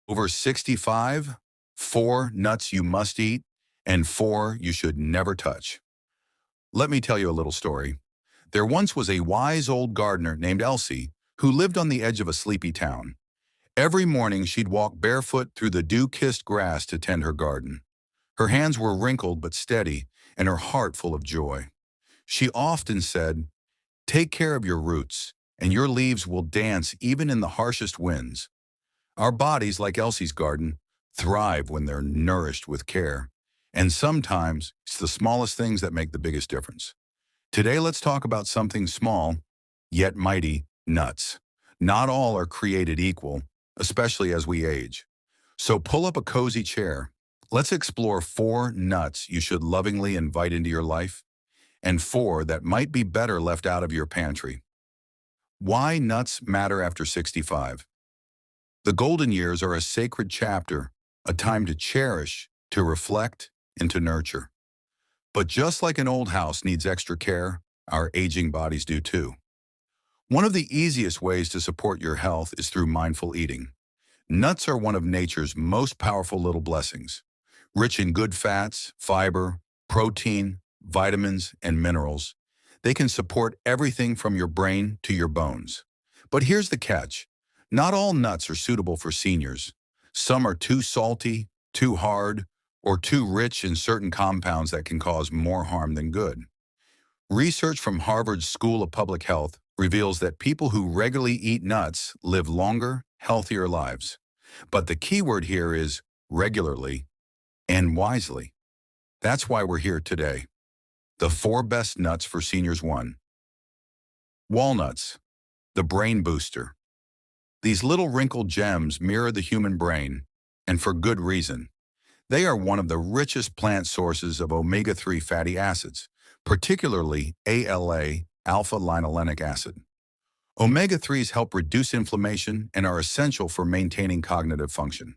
Over 65, 4 nuts you must eat, and 4 you should never touch. Let me tell you a little story. There once was a wise old gardener named Elsie who lived on the edge of a sleepy town. Every morning she'd walk barefoot through the dew-kissed grass to tend her garden. Her hands were wrinkled but steady, and her heart full of joy. She often said, "Take care of your roots, and your leaves will dance even in the harshest winds." Our bodies, like Elsie's garden, thrive when they're nourished with care. And sometimes it's the smallest things that make the biggest difference. Today, let's talk about something small, yet mighty: nuts. Not all are created equal, especially as we age. So pull up a cozy chair. Let's explore 4 nuts you should lovingly invite into your life, and 4 that might be better left out of your pantry. Why nuts matter after 65. The golden years are a sacred chapter, a time to cherish, to reflect, and to nurture. But just like an old house needs extra care, our aging bodies do too. One of the easiest ways to support your health is through mindful eating. Nuts are one of nature's most powerful little blessings. Rich in good fats, fiber, protein, vitamins, and minerals, they can support everything from your brain to your bones. But here's the catch. Not all nuts are suitable for seniors. Some are too salty, too hard, or too rich in certain compounds that can cause more harm than good. Research from Harvard's School of Public Health reveals that people who regularly eat nuts live longer, healthier lives. But the key word here is regularly and wisely. That's why we're here today. The 4 best nuts for seniors. 1. Walnuts, the brain booster. These little wrinkled gems mirror the human brain, and for good reason. They are one of the richest plant sources of omega-3 fatty acids, particularly ALA, alpha-linolenic acid. Omega-3s help reduce inflammation and are essential for maintaining cognitive function.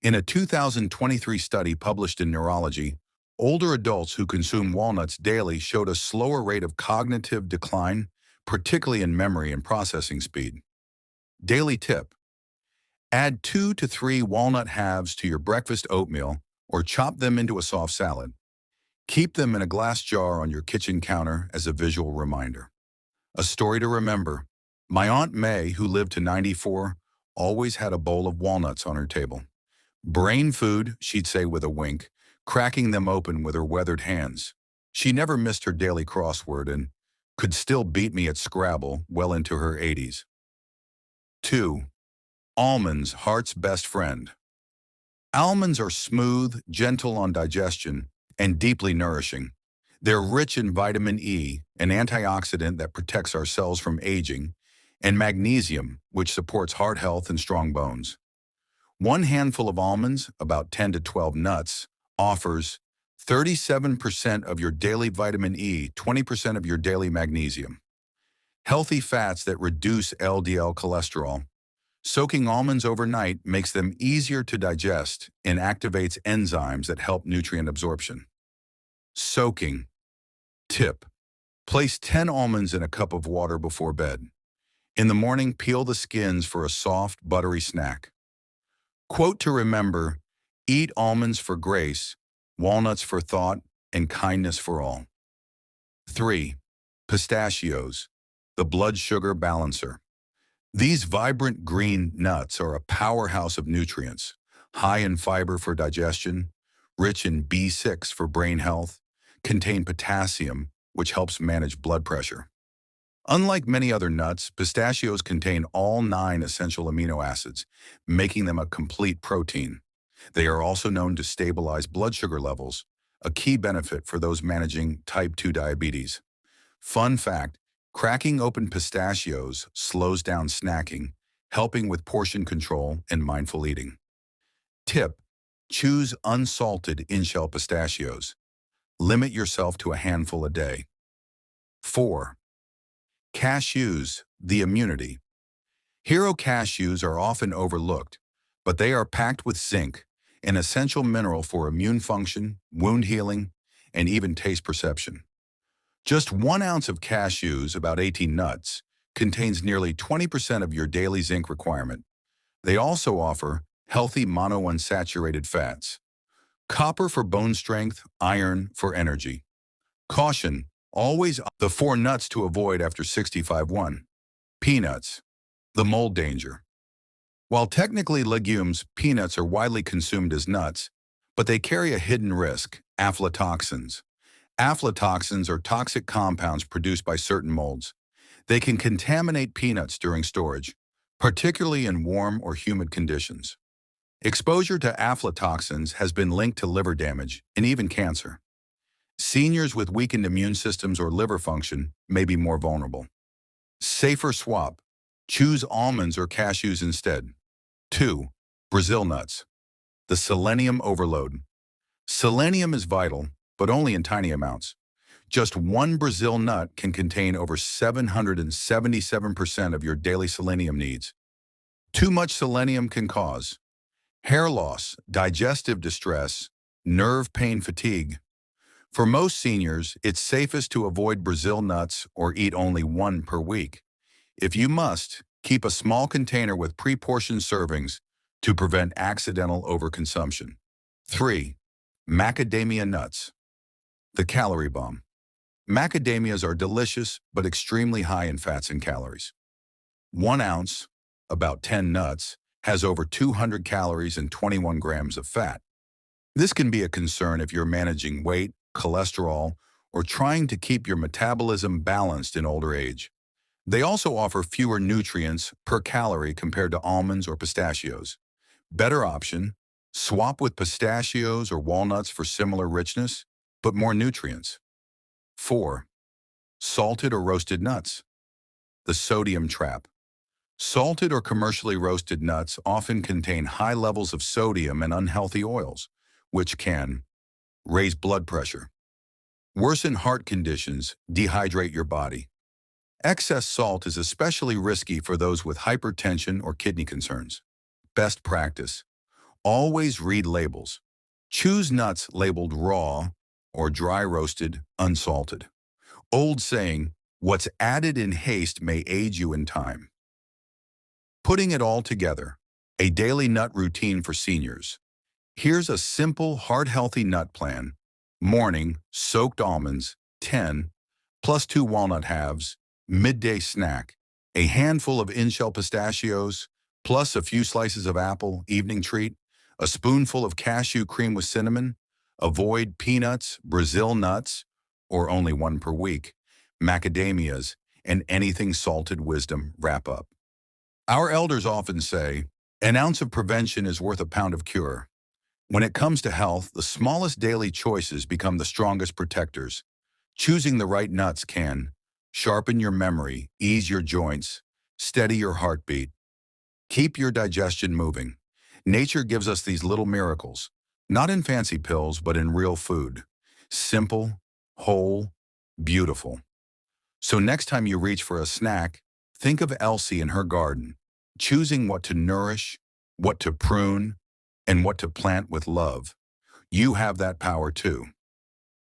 In a 2023 study published in Neurology, older adults who consume walnuts daily showed a slower rate of cognitive decline, particularly in memory and processing speed. Daily tip: add 2 to 3 walnut halves to your breakfast oatmeal or chop them into a soft salad. Keep them in a glass jar on your kitchen counter as a visual reminder. A story to remember: my Aunt May, who lived to 94, always had a bowl of walnuts on her table. "Brain food," she'd say with a wink, cracking them open with her weathered hands. She never missed her daily crossword and could still beat me at Scrabble well into her 80s. 2. Almonds, heart's best friend. Almonds are smooth, gentle on digestion, and deeply nourishing. They're rich in vitamin E, an antioxidant that protects our cells from aging, and magnesium, which supports heart health and strong bones. One handful of almonds, about 10 to 12 nuts, offers 37% of your daily vitamin E, 20% of your daily magnesium. Healthy fats that reduce LDL cholesterol. Soaking almonds overnight makes them easier to digest and activates enzymes that help nutrient absorption. Soaking. Tip: place 10 almonds in a cup of water before bed. In the morning, peel the skins for a soft, buttery snack. Quote to remember: eat almonds for grace, walnuts for thought, and kindness for all. 3. Pistachios, the blood sugar balancer. These vibrant green nuts are a powerhouse of nutrients, high in fiber for digestion, rich in B6 for brain health, contain potassium, which helps manage blood pressure. Unlike many other nuts, pistachios contain all 9 essential amino acids, making them a complete protein. They are also known to stabilize blood sugar levels, a key benefit for those managing type 2 diabetes. Fun fact: cracking open pistachios slows down snacking, helping with portion control and mindful eating. Tip: choose unsalted in-shell pistachios. Limit yourself to a handful a day. 4. Cashews, the immunity. Hero cashews are often overlooked, but they are packed with zinc, an essential mineral for immune function, wound healing, and even taste perception. Just 1 ounce of cashews, about 18 nuts, contains nearly 20% of your daily zinc requirement. They also offer healthy monounsaturated fats. Copper for bone strength, iron for energy. Caution, always the 4 nuts to avoid after 65. 1. Peanuts. The mold danger. While technically legumes, peanuts are widely consumed as nuts, but they carry a hidden risk, aflatoxins. Aflatoxins are toxic compounds produced by certain molds. They can contaminate peanuts during storage, particularly in warm or humid conditions. Exposure to aflatoxins has been linked to liver damage and even cancer. Seniors with weakened immune systems or liver function may be more vulnerable. Safer swap. Choose almonds or cashews instead. 2. Brazil nuts. The selenium overload. Selenium is vital, but only in tiny amounts. Just one Brazil nut can contain over 777% of your daily selenium needs. Too much selenium can cause hair loss, digestive distress, nerve pain, fatigue. For most seniors, it's safest to avoid Brazil nuts or eat only one per week. If you must, keep a small container with pre-portioned servings to prevent accidental overconsumption. 3. Macadamia nuts. The calorie bomb. Macadamias are delicious but extremely high in fats and calories. 1 ounce, about 10 nuts, has over 200 calories and 21 grams of fat. This can be a concern if you're managing weight, cholesterol, or trying to keep your metabolism balanced in older age. They also offer fewer nutrients per calorie compared to almonds or pistachios. Better option, swap with pistachios or walnuts for similar richness, but more nutrients. 4. Salted or roasted nuts. The sodium trap. Salted or commercially roasted nuts often contain high levels of sodium and unhealthy oils, which can raise blood pressure, worsen heart conditions, dehydrate your body. Excess salt is especially risky for those with hypertension or kidney concerns. Best practice. Always read labels. Choose nuts labeled raw or dry roasted, unsalted. Old saying, what's added in haste may aid you in time. Putting it all together, a daily nut routine for seniors. Here's a simple, heart-healthy nut plan. Morning, soaked almonds, 10, plus 2 walnut halves. Midday snack, a handful of in-shell pistachios, plus a few slices of apple. Evening treat, a spoonful of cashew cream with cinnamon. Avoid peanuts, Brazil nuts, or only 1 per week. Macadamias, and anything salted. Wisdom wrap up. Our elders often say, an ounce of prevention is worth a pound of cure. When it comes to health, the smallest daily choices become the strongest protectors. Choosing the right nuts can sharpen your memory, ease your joints, steady your heartbeat, keep your digestion moving. Nature gives us these little miracles, not in fancy pills, but in real food. Simple, whole, beautiful. So next time you reach for a snack, think of Elsie in her garden, choosing what to nourish, what to prune, and what to plant with love. You have that power too.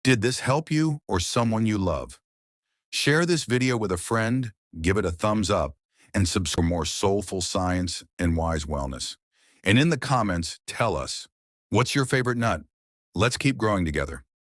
Did this help you or someone you love? Share this video with a friend, give it a thumbs up, and subscribe for more soulful science and wise wellness. And in the comments, tell us, what's your favorite nut? Let's keep growing together.